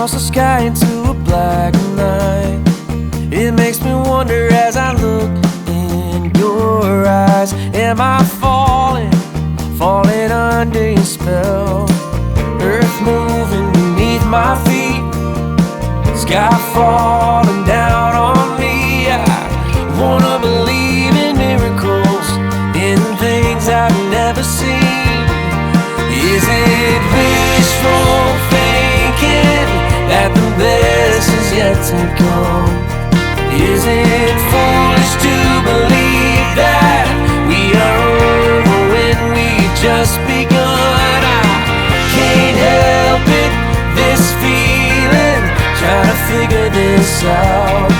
across the sky into a black night. It makes me wonder as I look in your eyes. Am I falling under your spell? Earth moving beneath my feet, sky falling down on me. I wanna believe in miracles, in things I've never seen. Is it wishful thinking that the best is yet to come? Is it foolish to believe that we are over when we've just begun? I can't help it, this feeling, trying to figure this out.